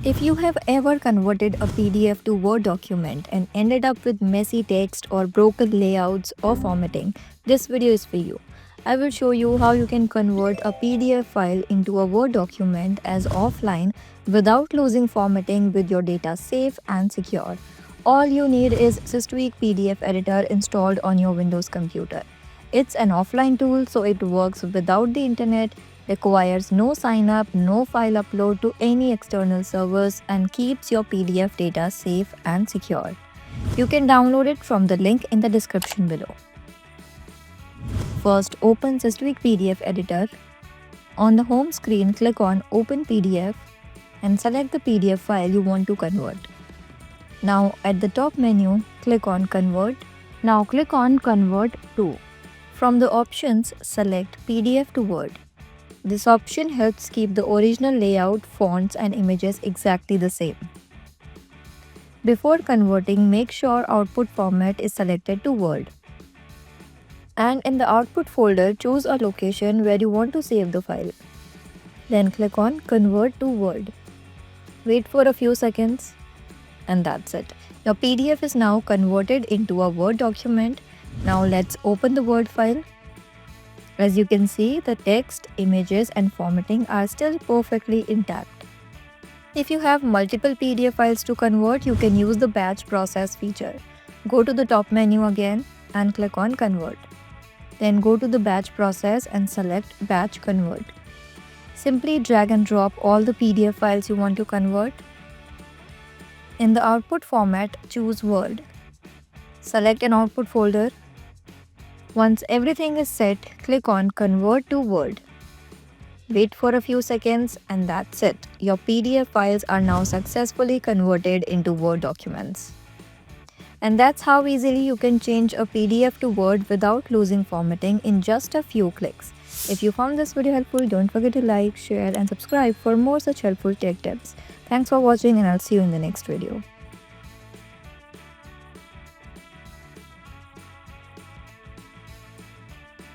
If you have ever converted a PDF to Word document and ended up with messy text or broken layouts or formatting, this video is for you. I will show you how you can convert a PDF file into a Word document as offline without losing formatting with your data safe and secure. All you need is SysTweak PDF editor installed on your Windows computer. It's an offline tool, so it works without the internet, requires no sign up, no file upload to any external servers, and keeps your PDF data safe and secure. You can download it from the link in the description below. First, open SysTweak PDF editor. On the home screen, click on Open PDF and select the PDF file you want to convert. Now, at the top menu, click on Convert. Now click on Convert to. From the options, select PDF to Word. This option helps keep the original layout, fonts and images exactly the same. Before converting, make sure output format is selected to Word. And in the output folder, choose a location where you want to save the file. Then click on Convert to Word. Wait for a few seconds and that's it. Your PDF is now converted into a Word document. Now let's open the Word file. As you can see, the text, images and formatting are still perfectly intact. If you have multiple PDF files to convert, you can use the batch process feature. Go to the top menu again and click on Convert. Then go to the batch process and select Batch Convert. Simply drag and drop all the PDF files you want to convert. In the output format, choose Word. Select an output folder. Once everything is set, click on Convert to Word. Wait for a few seconds and that's it. Your PDF files are now successfully converted into Word documents. And that's how easily you can change a PDF to Word without losing formatting in just a few clicks. If you found this video helpful, don't forget to like, share and subscribe for more such helpful tech tips. Thanks for watching and I'll see you in the next video.